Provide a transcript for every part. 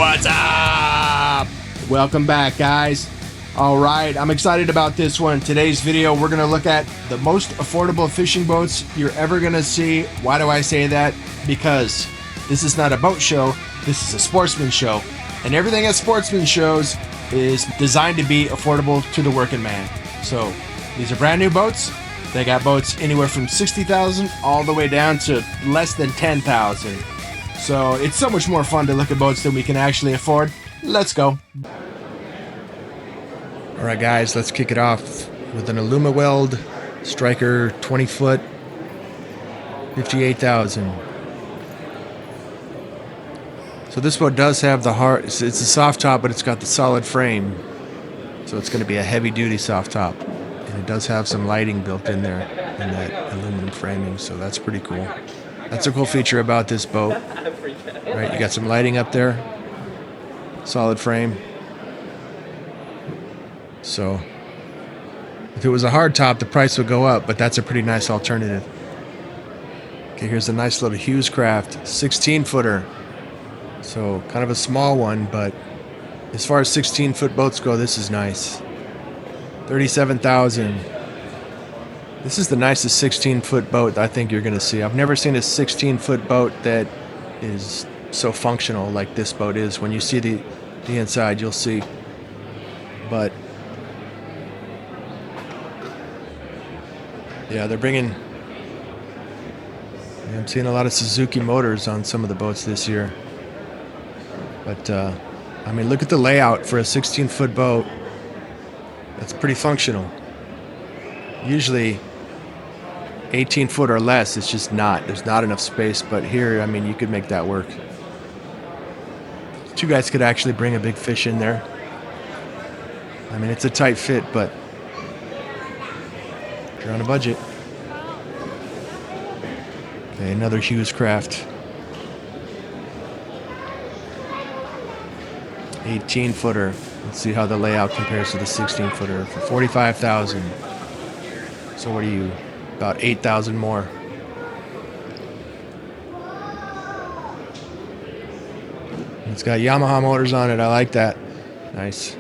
What's up? Welcome back, guys. All right, I'm excited about this one. Today's video, we're gonna look at the most affordable fishing boats you're ever gonna see. Why do I say that? Because this is not a boat show, this is a sportsman show. And everything at sportsman shows is designed to be affordable to the working man. So these are brand new boats. They got boats anywhere from 60,000 all the way down to less than 10,000. So it's so much more fun to look at boats that we can actually afford. Let's go. All right, guys, let's kick it off with an Alumaweld Striker 20 foot, 58,000. So this boat does have the hard, it's a soft top, but it's got the solid frame. So it's going to be a heavy duty soft top. And it does have some lighting built in there in that aluminum framing, so that's pretty cool. That's a cool feature about this boat. Right, you got some lighting up there, solid frame. So if it was a hard top, the price would go up, but that's a pretty nice alternative. Okay, here's a nice little Hughescraft 16 footer. So kind of a small one, but as far as 16 foot boats go, this is nice. 37,000. This is the nicest 16 foot boat I think you're gonna see. I've never seen a 16 foot boat that is so functional like this boat is. When you see the inside, you'll see. But yeah, they're bringing, I'm seeing a lot of Suzuki motors on some of the boats this year. But I mean, look at the layout for a 16 foot boat. That's pretty functional. Usually 18 foot or less, it's just not. There's not enough space, but here, I mean, you could make that work. Two guys could actually bring a big fish in there. I mean, it's a tight fit, but if you're on a budget. Okay, another Hughescraft. 18 footer. Let's see how the layout compares to the 16 footer for 45,000. So what are you? About 8,000 more. It's got Yamaha motors on it. I like that. Nice.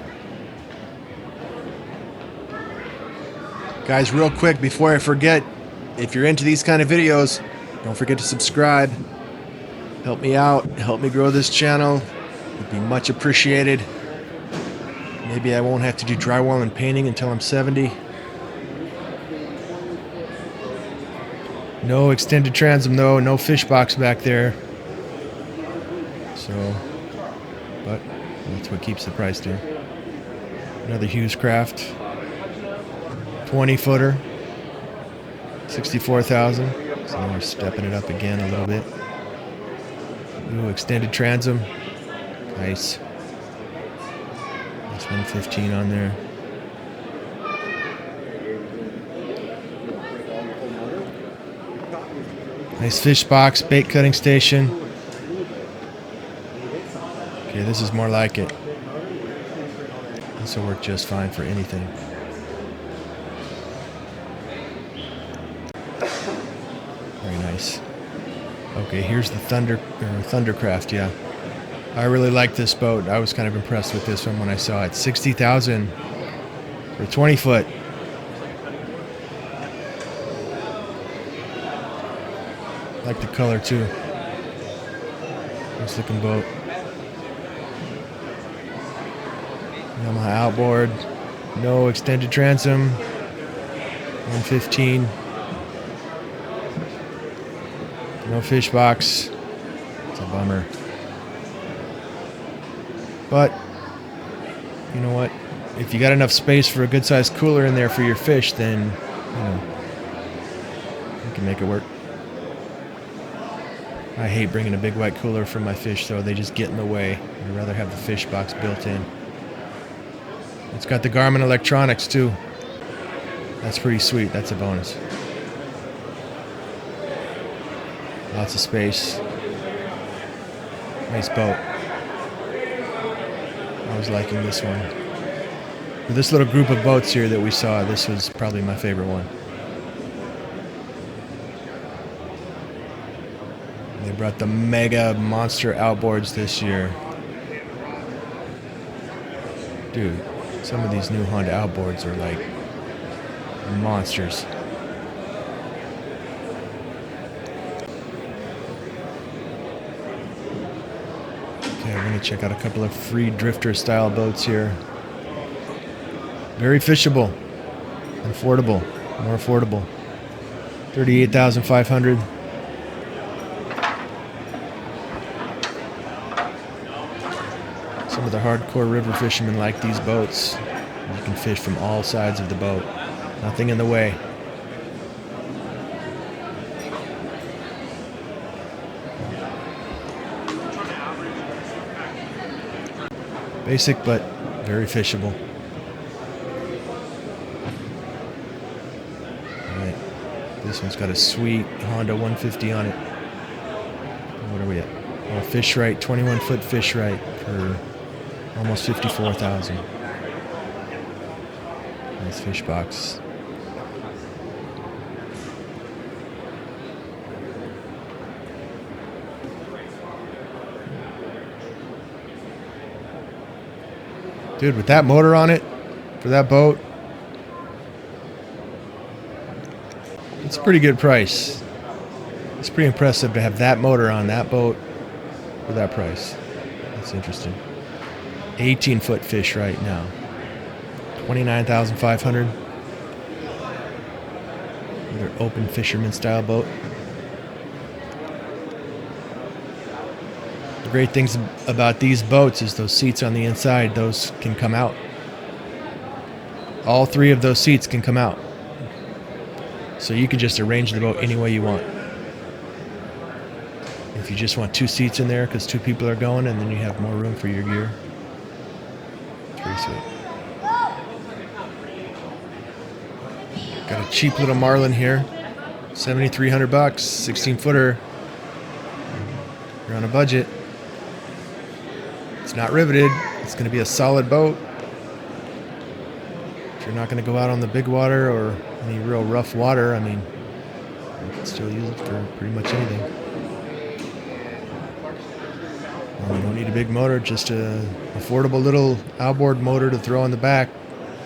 Guys, real quick before I forget, if you're into these kind of videos, don't forget to subscribe. Help me out. Help me grow this channel. It'd be much appreciated. Maybe I won't have to do drywall and painting until I'm 70. No extended transom though, no fish box back there. So, but that's what keeps the price down. Another Hughescraft. 20 footer. 64,000. So now we're stepping it up again a little bit. Ooh, extended transom. Nice. That's 115 on there. Nice fish box, bait cutting station. Okay, this is more like it. This will work just fine for anything. Very nice. Okay, here's the Thundercraft, yeah. I really like this boat. I was kind of impressed with this one when I saw it. 60,000 for 20 foot. I like the color too. Nice looking boat. Yamaha outboard. No extended transom. 115. No fish box. It's a bummer. But, you know what? If you got enough space for a good sized cooler in there for your fish, then, you know, you can make it work. I hate bringing a big white cooler for my fish, though. They just get in the way. I'd rather have the fish box built in. It's got the Garmin electronics, too. That's pretty sweet. That's a bonus. Lots of space. Nice boat. I was liking this one. For this little group of boats here that we saw, this was probably my favorite one. They brought the mega monster outboards this year. Dude, some of these new Honda outboards are like monsters. Okay, we're gonna check out a couple of free drifter style boats here. Very fishable, and affordable, more affordable. 38,500. Some of the hardcore river fishermen like these boats. You can fish from all sides of the boat. Nothing in the way. Basic but very fishable. Alright. This one's got a sweet Honda 150 on it. What are we at? Oh, fish right, 21-foot fish right for almost 54,000. Nice fish box. Dude, with that motor on it, for that boat, it's a pretty good price. It's pretty impressive to have that motor on that boat for that price. That's interesting. 18-foot fish right now. 29,500. Another open fisherman style boat. The great things about these boats is those seats on the inside, those can come out. All three of those seats can come out. So you can just arrange the boat any way you want. If you just want two seats in there because two people are going, and then you have more room for your gear. Pretty sweet. Got a cheap little marlin here. 7,300 bucks, 16-footer. You're on a budget. It's not riveted. It's going to be a solid boat. If you're not going to go out on the big water or any real rough water, I mean, you can still use it for pretty much anything. Well, you don't need a big motor, just a affordable little outboard motor to throw on the back.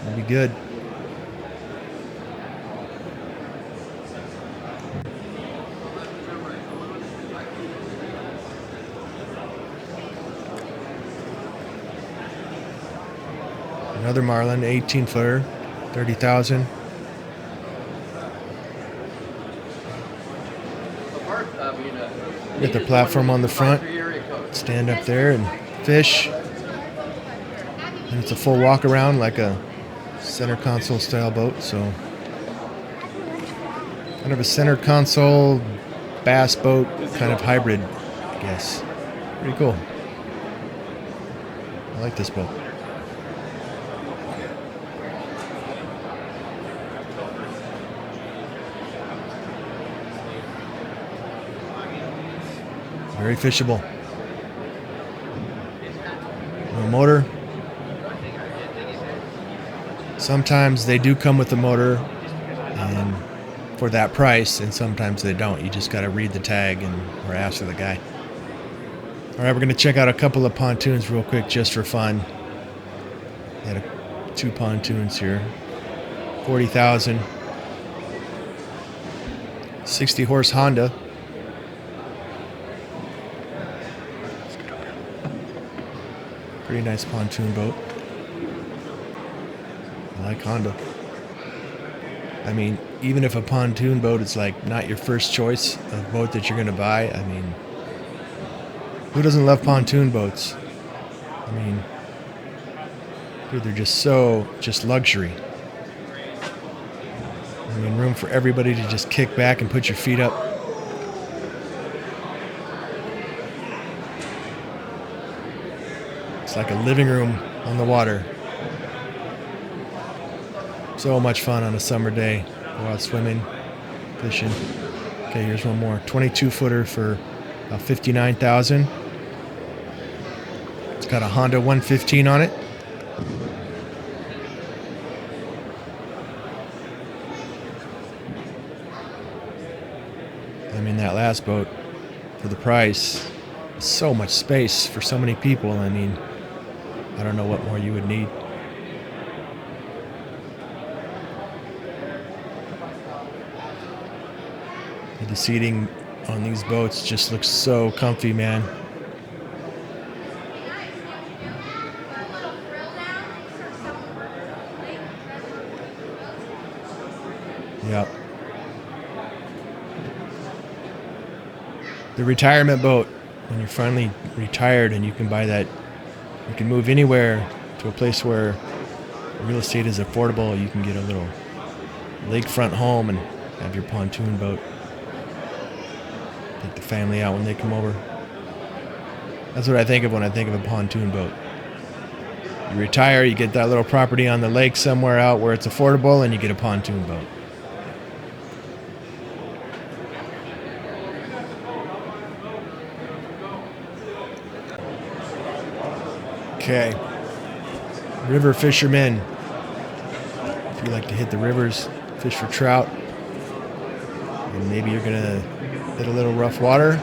It'll be good. Another marlin, 18-footer, 30,000. Get the platform on the front, stand up there and fish. And it's a full walk around like a center console style boat, so kind of a center console bass boat kind of hybrid, I guess. Pretty cool. I like this boat. Very fishable. No motor. Sometimes they do come with a motor and for that price, and sometimes they don't. You just got to read the tag or ask for the guy. All right, we're going to check out a couple of pontoons real quick just for fun. Got two pontoons here. 40,000. 60-horse Honda. Pretty nice pontoon boat. I like Honda. I mean, even if a pontoon boat is like not your first choice of boat that you're going to buy, I mean, who doesn't love pontoon boats? I mean, dude, they're just luxury. I mean, room for everybody to just kick back and put your feet up. It's like a living room on the water. So much fun on a summer day. Go out swimming, fishing. Okay, here's one more. 22-footer for about 59,000. It's got a Honda 115 on it. I mean, that last boat, for the price, so much space for so many people. I mean, I don't know what more you would need. The seating on these boats just looks so comfy, man. Yep. The retirement boat. When you're finally retired and you can buy that, you can move anywhere to a place where real estate is affordable. You can get a little lakefront home and have your pontoon boat. Take the family out when they come over. That's what I think of when I think of a pontoon boat. You retire, you get that little property on the lake somewhere out where it's affordable, and you get a pontoon boat. Okay. River fishermen. If you like to hit the rivers, fish for trout, and maybe you're gonna hit a little rough water,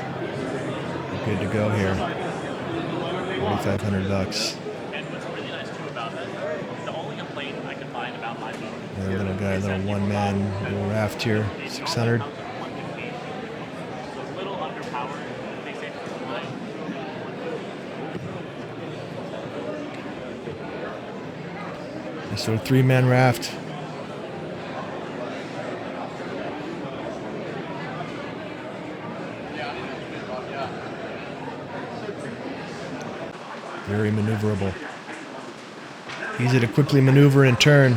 you're good to go here. $4,500. Yeah, little guy, little one-man little raft here, 600. This little three-man raft. Very maneuverable. Easy to quickly maneuver and turn.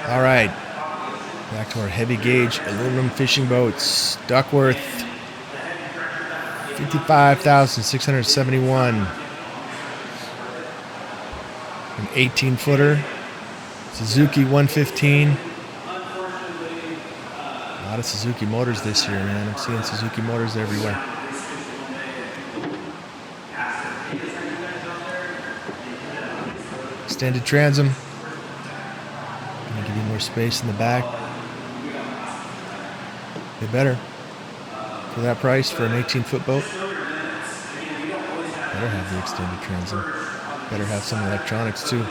All right, back to our heavy gauge aluminum fishing boats. Duckworth, 55,671. An 18-footer. Suzuki 115. A lot of Suzuki motors this year, man. I'm seeing Suzuki motors everywhere. Extended transom. Gonna give you more space in the back. They better. For that price, for an 18-foot boat, better have the extended transom. Better have some electronics too.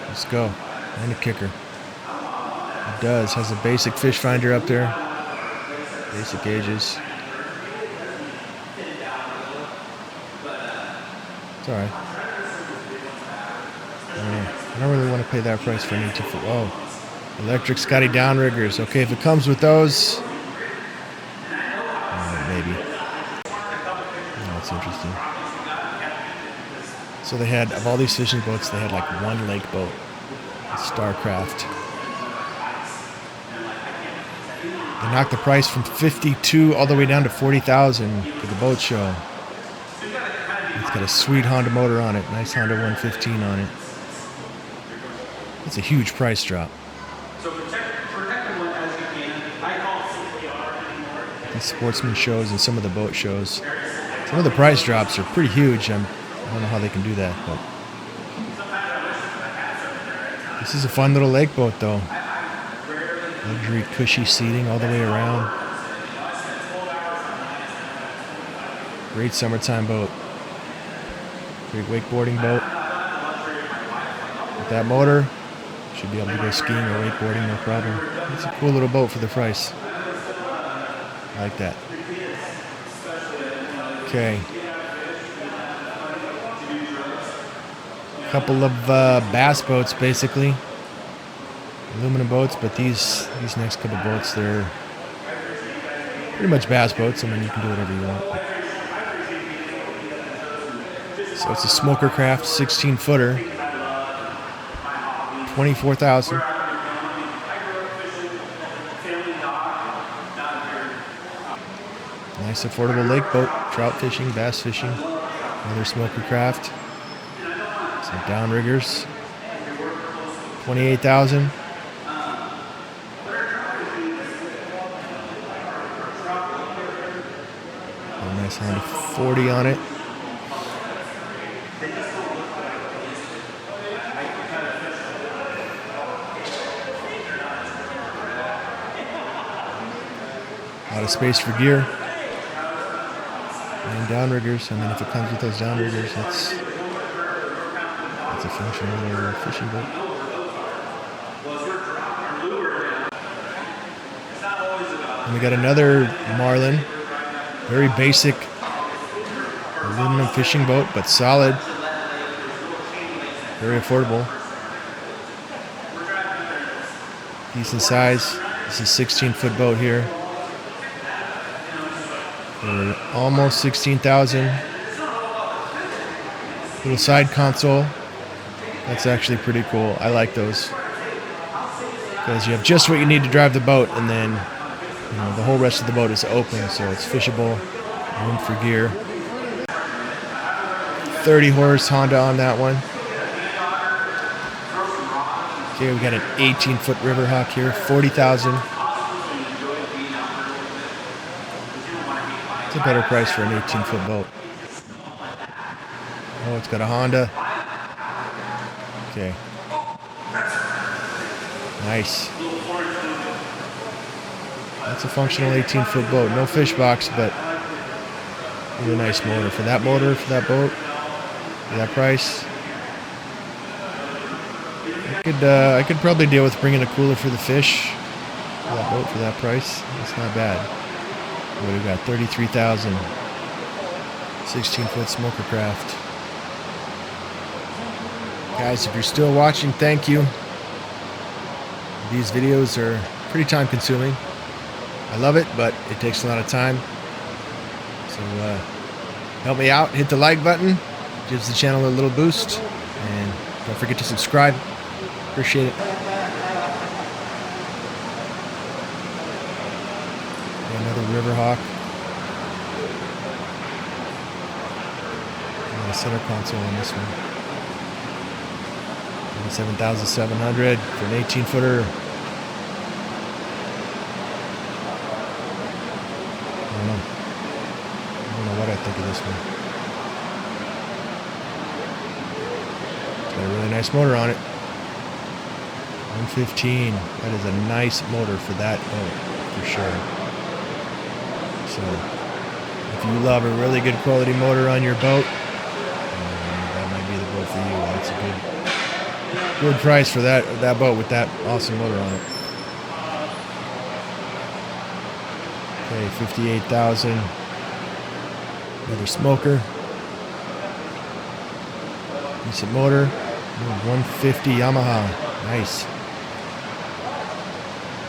Let's go. And a kicker. It does. Has a basic fish finder up there. Basic gauges. It's alright. I don't really want to pay that price for an 18-foot. Oh, electric Scotty downriggers. Okay, if it comes with those, maybe. Oh, that's interesting. So they had, of all these fishing boats, they had like one lake boat, Starcraft. They knocked the price from $52 all the way down to $40,000 for the boat show. It's got a sweet Honda motor on it, nice Honda 115 on it. It's a huge price drop. These sportsman shows and some of the boat shows, some of the price drops are pretty huge. I don't know how they can do that, but this is a fun little lake boat, though. Luxury, cushy seating all the way around. Great summertime boat. Great wakeboarding boat. With that motor, should be able to go skiing or wakeboarding, no problem. It's a cool little boat for the price. I like that. Okay. Couple of bass boats, basically. Aluminum boats, but these next couple boats, they're pretty much bass boats. I mean, you can do whatever you want. So it's a smoker craft, 16-footer, 24,000. Nice affordable lake boat, trout fishing, bass fishing, another smoker craft. Some downriggers, 28,000. A nice Honda 40 on it. A lot of space for gear. And downriggers. I mean, if it comes with those downriggers, that's a functional fishing boat. we got another Marlin. Very basic aluminum fishing boat, but solid. Very affordable. Decent size. This is a 16-foot boat here. For almost 16,000. Little side console. That's actually pretty cool. I like those. Because you have just what you need to drive the boat, and then the whole rest of the boat is open, so it's fishable. Room for gear. 30 horse Honda on that one. Okay, we got an 18-foot Riverhawk here, 40,000. It's a better price for an 18-foot boat. Oh, it's got a Honda. Okay. Nice. That's a functional 18-foot boat. No fish box, but really nice motor. For that motor, for that boat, for that price, I could probably deal with bringing a cooler for the fish. For that boat, for that price, that's not bad. What do we got? 33,000. 16-foot smoker craft. Guys, if you're still watching, thank you. These videos are pretty time consuming. I love it, but it takes a lot of time. So help me out, hit the like button, gives the channel a little boost, and don't forget to subscribe. Appreciate it. Another Riverhawk. And a center console on this one. 7,700 for an 18-footer. I don't know what I think of this one. It's got a really nice motor on it. 115. That is a nice motor for that boat, for sure. So, if you love a really good quality motor on your boat, that might be the boat for you. That's a good price for that boat with that awesome motor on it. Okay, 58,000. Another smoker. Decent motor. 150 Yamaha. Nice.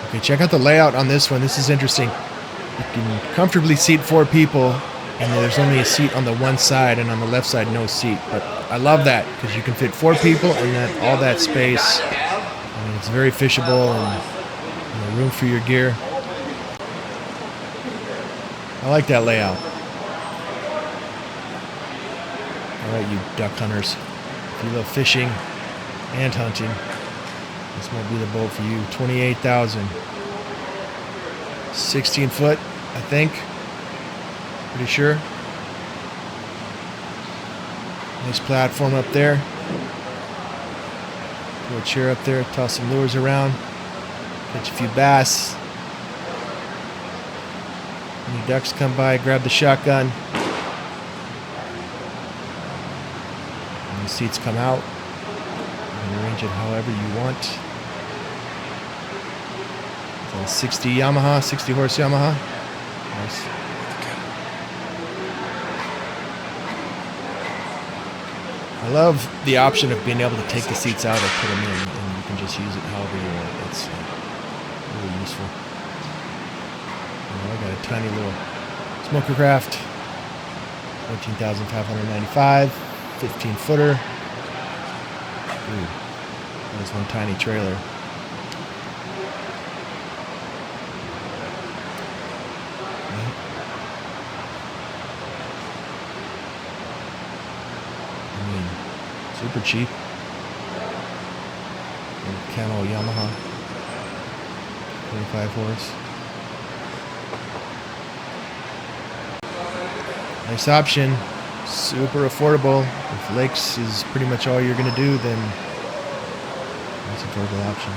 Okay, check out the layout on this one. This is interesting. You can comfortably seat 4 people, and there's only a seat on the one side, and on the left side, no seat. But I love that, because you can fit 4 people and all that space. I mean, it's very fishable, and room for your gear. I like that layout. Alright, you duck hunters. If you love fishing and hunting, this might be the boat for you. 28,000. 16 foot, I think. Pretty sure. Nice platform up there. Put a chair up there, toss some lures around. Catch a few bass. Any ducks come by, grab the shotgun. And the seats come out. You can arrange it however you want. 60 Yamaha, 60 horse Yamaha. Nice. I love the option of being able to take the seats out or put them in, and you can just use it however you want. It's really useful. I got a tiny little smoker craft. 14,595. 15-footer. Ooh, there's one tiny trailer. Super cheap. Camo Yamaha. 25 horse. Nice option. Super affordable. If lakes is pretty much all you're going to do, then that's an affordable option.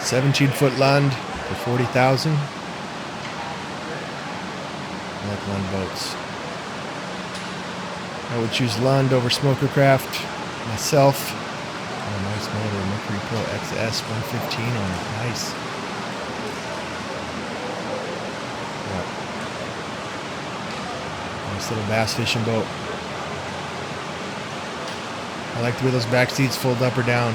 17-foot Lund for 40,000. I like Lund boats. I would choose Lund over Smoker Craft myself. Oh, nice motor, Mercury Pro XS 115 on it. Nice. Yep. Nice little bass fishing boat. I like the way those back seats fold up or down.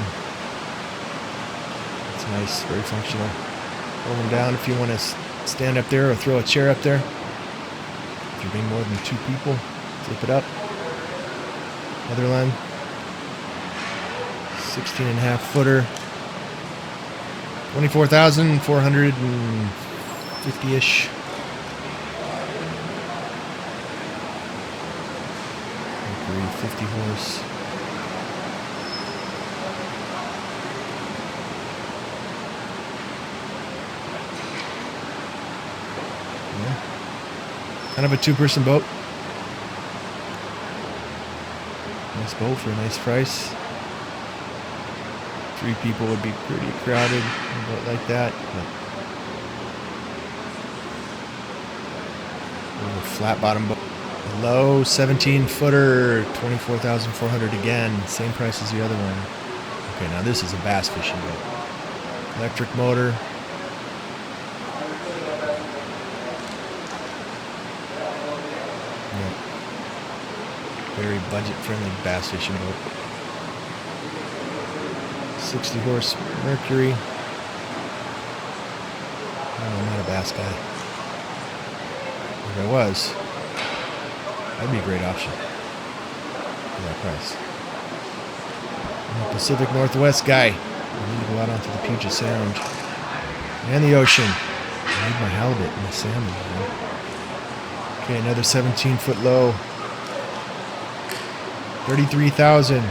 It's nice, very functional. Fold them down if you want to stand up there or throw a chair up there. If you're being more than 2 people, flip it up. Otherland. 16.5 footer. 24,450-ish. 50 horse. Yeah. Kind of a 2-person boat. Nice boat for a nice price. 3 people would be pretty crowded in a boat like that. But a flat bottom boat. Low 17-footer, 24,400 again. Same price as the other one. Okay, now this is a bass fishing boat. Electric motor. Yep. Very budget-friendly bass fishing boat. 60 horse Mercury. Oh, I'm not a bass guy. If I was, that'd be a great option for that price. I'm a Pacific Northwest guy. I need to go out onto the Puget Sound and the ocean. I need my halibut and my salmon, man. Okay, another 17-foot low. 33,000.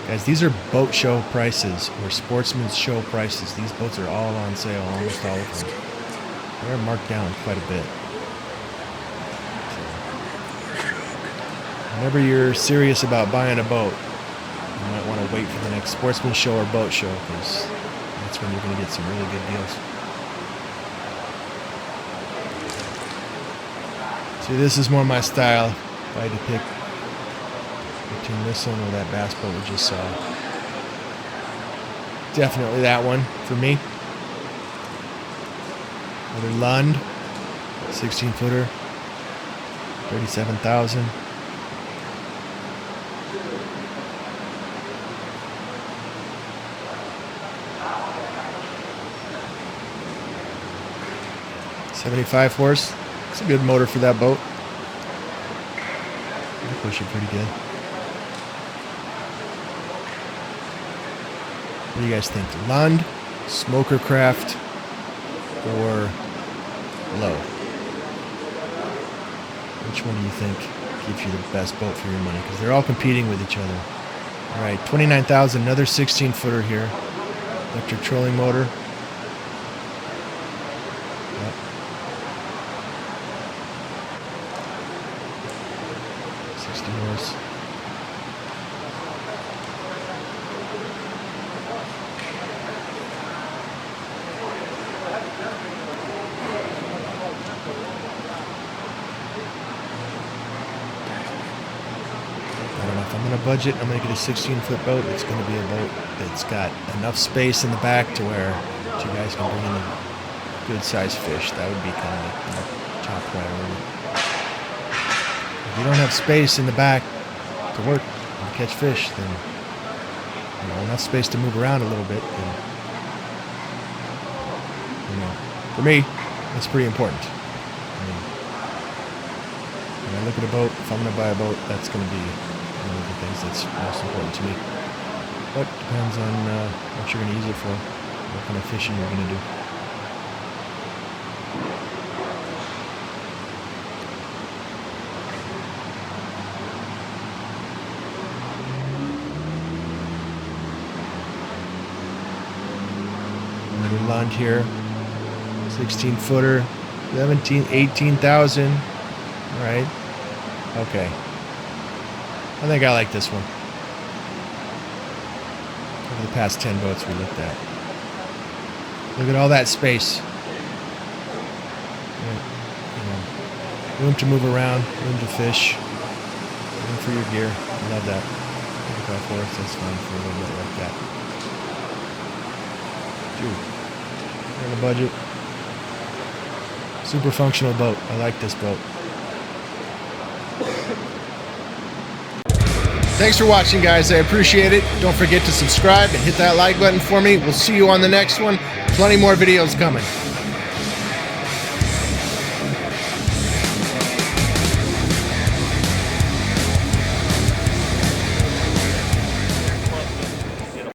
Guys, these are boat show prices or Sportsman's show prices. These boats are all on sale, almost all of them. They're marked down quite a bit. Whenever you're serious about buying a boat, you might want to wait for the next Sportsman show or boat show, because that's when you're going to get some really good deals. See, this is more my style. If I had to pick between this one or that bass boat we just saw, definitely that one for me. Another Lund, 16-footer, 37,000. $75 horse. It's a good motor for that boat. It'll push it pretty good. What do you guys think? Lund, Smokercraft, or Lowe? Which one do you think gives you the best boat for your money? Because they're all competing with each other. All right, 29,000. Another 16-footer here. Electric trolling motor. Yep. 60 horse. If I'm on a budget, I'm going to get a 16-foot boat. It's going to be a boat that's got enough space in the back to where you guys can bring in a good-sized fish. That would be kind of the top priority. If you don't have space in the back to work and catch fish, then enough space to move around a little bit. And, for me, that's pretty important. When I look at a boat, if I'm going to buy a boat, that's going to be one of the things that's most important to me. But depends on what you're going to use it for, what kind of fishing you're going to do. Another Lund here, 16-footer, 18,000. All right. Okay. I think I like this one. Over the past 10 boats we looked at. Look at all that space. Room to move around, room to fish, room for your gear. I love that. 35 horse, that's fine for a little bit like that. Shoot. We're on a budget. Super functional boat. I like this boat. Thanks for watching, guys. I appreciate it. Don't forget to subscribe and hit that like button for me. We'll see you on the next one. Plenty more videos coming.